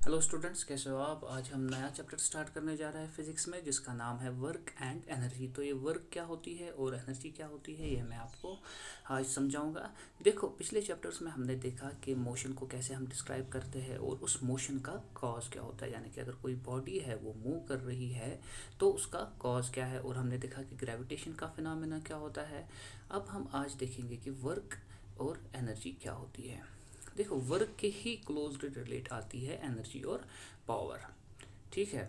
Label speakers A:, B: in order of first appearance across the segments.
A: Hello students, कैसे हो आप। आज हम नया चैप्टर स्टार्ट करने जा रहे हैं फिजिक्स में, जिसका नाम है वर्क एंड एनर्जी। तो ये वर्क क्या होती है और एनर्जी क्या होती है, ये मैं आपको आज समझाऊंगा। देखो, पिछले चैप्टर्स में हमने देखा कि मोशन को कैसे हम डिस्क्राइब करते हैं और उस मोशन का कॉज क्या होता है, यानी कि अगर कोई बॉडी है वो मूव कर रही है तो उसका कॉज क्या है। और हमने देखा कि ग्रेविटेशन का फिनोमेना क्या होता है। अब हम आज देखेंगे कि वर्क और एनर्जी क्या होती है। देखो, वर्क के ही क्लोज्ड रिलेट आती है एनर्जी और पावर। ठीक है।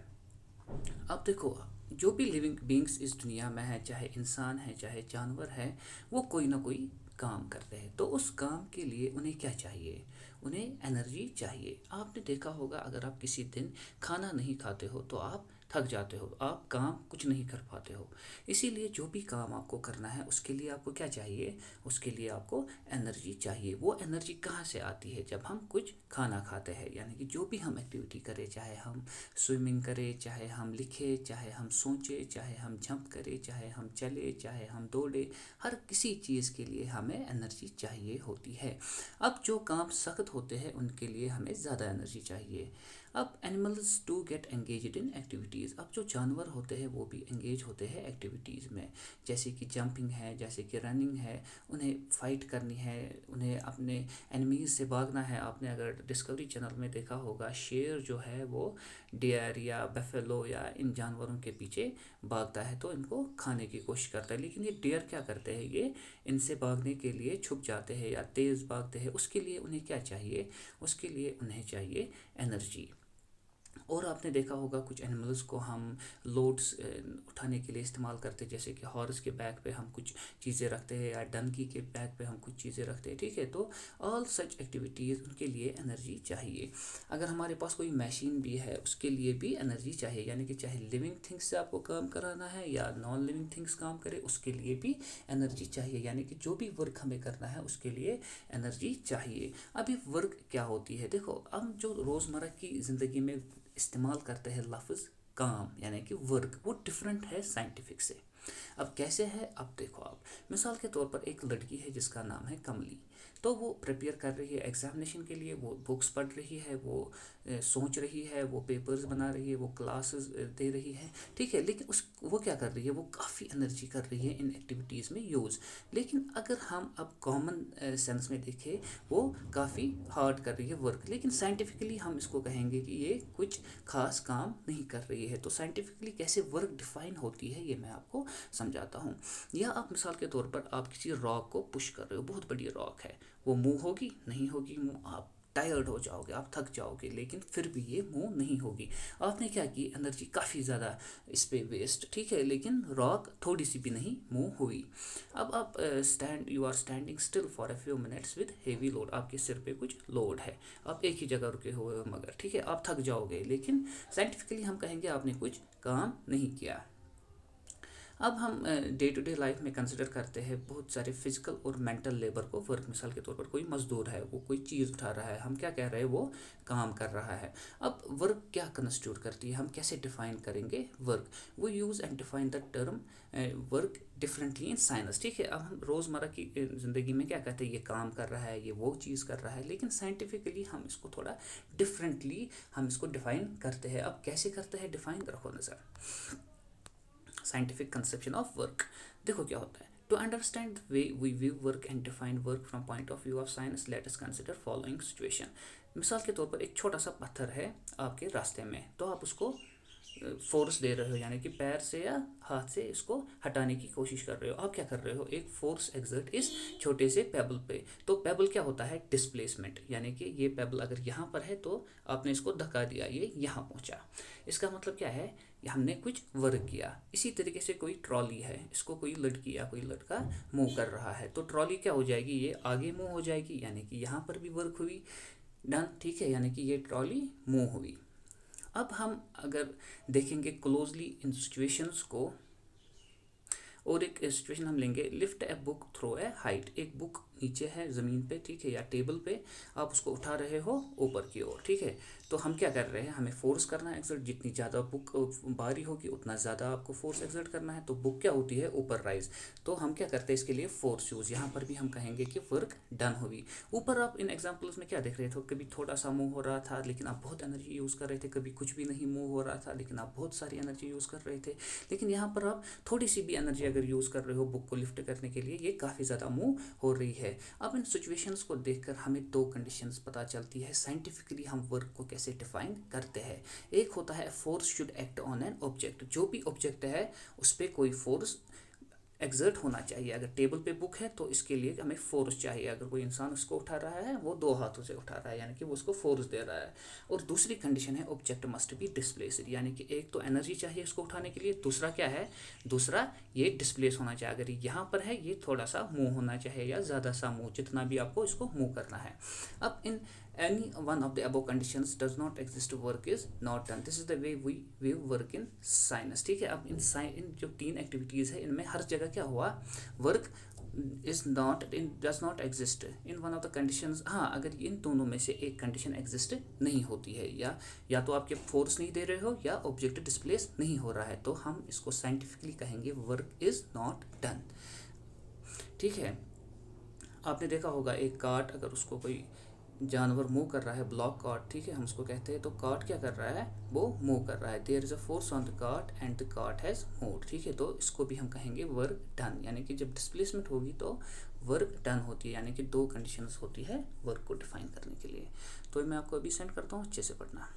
A: अब देखो, जो भी लिविंग बींग्स इस दुनिया में है, चाहे इंसान है चाहे जानवर है, वो कोई ना कोई काम करते हैं। तो उस काम के लिए उन्हें क्या चाहिए? उन्हें एनर्जी चाहिए। आपने देखा होगा, अगर आप किसी दिन खाना नहीं खाते हो तो आप थक जाते हो, आप काम कुछ नहीं कर पाते हो। इसीलिए जो भी काम आपको करना है उसके लिए आपको क्या चाहिए? उसके लिए आपको एनर्जी चाहिए। वो एनर्जी कहाँ से आती है? जब हम कुछ खाना खाते हैं, यानी कि जो भी हम एक्टिविटी करें, चाहे हम स्विमिंग करें, चाहे हम लिखें, चाहे हम सोचें, चाहे हम जंप करें, चाहे हम चले, चाहे हम दौड़े, हर किसी चीज़ के लिए हमें एनर्जी चाहिए होती है। अब जो काम सख्त होते हैं उनके लिए हमें ज़्यादा एनर्जी चाहिए। अब animals to get engaged in activities. अब जो जानवर होते हैं वो भी एंगेज होते हैं एक्टिविटीज़ में, जैसे कि जंपिंग है, जैसे कि रनिंग है। उन्हें फाइट करनी है, उन्हें अपने एनिमीज़ से भागना है। आपने अगर डिस्कवरी चैनल में देखा होगा, शेर जो है वो डियर या बेफेलो या इन जानवरों के पीछे भागता है तो इनको खाने की कोशिश करता है। लेकिन ये डियर क्या करते हैं, ये इनसे भागने के लिए छुप जाते हैं या तेज़ भागते हैं। उसके लिए उन्हें क्या चाहिए? उसके लिए उन्हें चाहिए एनर्जी। और आपने देखा होगा, कुछ एनिमल्स को हम लोड्स उठाने के लिए इस्तेमाल करते हैं, जैसे कि हॉर्स के बैक पे हम कुछ चीज़ें रखते हैं या डंकी के बैक पे हम कुछ चीज़ें रखते हैं। ठीक है, तो ऑल सच एक्टिविटीज़ उनके लिए एनर्जी चाहिए। अगर हमारे पास कोई मशीन भी है उसके लिए भी एनर्जी चाहिए, यानी कि चाहे लिविंग थिंग्स से आपको काम कराना है या नॉन लिविंग थिंग्स काम करे, उसके लिए भी एनर्जी चाहिए। यानी कि जो भी वर्क हमें करना है उसके लिए एनर्जी चाहिए। अभी वर्क क्या होती है? देखो, हम जो रोज़मर्रा की ज़िंदगी में इस्तेमाल करते हैं लफ्ज़ काम, यानी कि वर्क, वो डिफरेंट है साइंटिफिक से। अब कैसे है? अब देखो, आप मिसाल के तौर पर एक लड़की है जिसका नाम है कमली। तो वो प्रिपेयर कर रही है एग्जामिनेशन के लिए, वो बुक्स पढ़ रही है, वो सोच रही है, वो पेपर्स बना रही है, वो क्लासेस दे रही है। ठीक है, लेकिन उस वो क्या कर रही है? वो काफ़ी एनर्जी कर रही है इन एक्टिविटीज़ में यूज़। लेकिन अगर हम अब कॉमन सेंस में देखें, वो काफ़ी हार्ड कर रही है वर्क। लेकिन साइंटिफिकली हम इसको कहेंगे कि ये कुछ खास काम नहीं कर रही है। तो साइंटिफिकली कैसे वर्क डिफाइन होती है, ये मैं आपको समझाता हूँ। या आप मिसाल के तौर पर आप किसी रॉक को पुश कर रहे हो, बहुत बड़ी रॉक है, वो मूव होगी? नहीं होगी मूव। आप टायर्ड हो जाओगे, आप थक जाओगे, लेकिन फिर भी ये मूव नहीं होगी। आपने क्या की? एनर्जी काफ़ी ज़्यादा इस पर वेस्ट। ठीक है, लेकिन रॉक थोड़ी सी भी नहीं मूव हुई। अब आप you are standing still for a few minutes with heavy load. आपके सिर पे कुछ लोड है, आप एक ही जगह रुके हुए हो, मगर ठीक है आप थक जाओगे, लेकिन साइंटिफिकली हम कहेंगे आपने कुछ काम नहीं किया। अब हम डे टू डे लाइफ में कंसिडर करते हैं बहुत सारे फिजिकल और मेंटल लेबर को वर्क। मिसाल के तौर पर कोई मजदूर है, वो कोई चीज़ उठा रहा है, हम क्या कह रहे हैं? वो काम कर रहा है। अब वर्क क्या कंस्टिट्यूट करती है, हम कैसे डिफाइन करेंगे वर्क? वो use and define the term work differently in science. ठीक है, अब हम रोज़मर्रा की ज़िंदगी में क्या कहते हैं? ये काम कर रहा है, ये वो चीज़ कर रहा है। लेकिन साइंटिफिकली हम इसको थोड़ा डिफरेंटली हम इसको डिफाइन करते हैं। अब कैसे करते हैं डिफाइन? रखो नज़र, साइंटिफिक कंसेप्शन ऑफ वर्क। देखो क्या होता है। To understand the way we view work and define work from point of view of science, let us consider following situation. मिसाल के तौर पर एक छोटा सा पत्थर है आपके रास्ते में, तो आप उसको फोर्स दे रहे हो, यानी कि पैर से या हाथ से इसको हटाने की कोशिश कर रहे हो। आप क्या कर रहे हो? एक फोर्स एक्सर्ट इस छोटे से पेबल पे। तो पेबल क्या होता है? डिस्प्लेसमेंट, यानी कि ये पेबल अगर यहाँ पर है तो आपने इसको धक्का दिया, ये यहाँ पहुँचा। इसका मतलब क्या है? हमने कुछ वर्क किया। इसी तरीके से कोई ट्रॉली है, इसको कोई लड़की या कोई लड़का मूव कर रहा है, तो ट्रॉली क्या हो जाएगी? ये आगे मूव हो जाएगी, यानी कि यहाँ पर भी वर्क हुई, डन। ठीक है, यानी कि ये ट्रॉली मूव हुई। अब हम अगर देखेंगे क्लोजली इन सिचुएशंस को, और एक सिचुएशन हम लेंगे, lift a book through a height. एक बुक नीचे है ज़मीन पे, ठीक है, या टेबल पे, आप उसको उठा रहे हो ऊपर की ओर। ठीक है, तो हम क्या कर रहे हैं, हमें फोर्स करना है एक्सर्ट, जितनी ज़्यादा बुक भारी होगी उतना ज़्यादा आपको फोर्स एक्सर्ट करना है। तो बुक क्या होती है, ऊपर राइज। तो हम क्या करते हैं इसके लिए फोर्स यूज़। यहाँ पर भी हम कहेंगे कि वर्क डन हुई। ऊपर आप इन एग्जाम्पल्स में क्या देख रहे थे, कभी थोड़ा सा मूव हो रहा था लेकिन आप बहुत एनर्जी यूज़ कर रहे थे, कभी कुछ भी नहीं मूव हो रहा था लेकिन आप बहुत सारी एनर्जी यूज़ कर रहे थे। लेकिन यहाँ पर आप थोड़ी सी भी एनर्जी अगर यूज़ कर रहे हो बुक को लिफ्ट करने के लिए, ये काफ़ी ज़्यादा मूव हो रही है। अब इन सिचुएशंस को देखकर हमें दो कंडीशंस पता चलती है साइंटिफिकली हम वर्क को कैसे डिफाइन करते हैं। एक होता है force should act on an object, जो भी ऑब्जेक्ट है उस पर कोई फोर्स एक्सर्ट होना चाहिए। अगर टेबल पे बुक है तो इसके लिए हमें फोर्स चाहिए। अगर कोई इंसान उसको उठा रहा है, वो दो हाथों से उठा रहा है, यानी कि वो उसको फोर्स दे रहा है। और दूसरी कंडीशन है ऑब्जेक्ट मस्ट बी डिस्प्लेस्ड, यानी कि एक तो एनर्जी चाहिए इसको उठाने के लिए, दूसरा क्या है, दूसरा ये डिस्प्लेस होना चाहिए। अगर यहाँ पर है ये थोड़ा सा मूव होना चाहिए या ज़्यादा सा मूव, जितना भी आपको इसको मूव करना है। अब इन any one of the above conditions does not exist, work is not done. This is the way we work in science, ठीक है। अब इन जो तीन एक्टिविटीज़ है इनमें हर जगह क्या हुआ, work is not in does not exist in one of the conditions. हाँ, अगर इन दोनों में से एक कंडीशन एग्जिस्ट नहीं होती है, या तो आपके फोर्स नहीं दे रहे हो या ऑब्जेक्ट डिस्प्लेस नहीं हो रहा है, तो हम इसको साइंटिफिकली कहेंगे वर्क इज नॉट डन, ठीक है। आपने देखा होगा एक कार्ट, अगर उसको कोई जानवर मूव कर रहा है, ब्लॉक कार्ट, ठीक है, हम उसको कहते हैं, तो कार्ट क्या कर रहा है, वो मूव कर रहा है। There is a force on the cart and the cart has move, ठीक है। तो इसको भी हम कहेंगे वर्क डन, यानी कि जब डिस्प्लेसमेंट होगी तो वर्क डन होती है, यानी कि दो कंडीशंस होती है वर्क को डिफाइन करने के लिए। तो मैं आपको अभी सेंड करता हूँ, अच्छे से पढ़ना।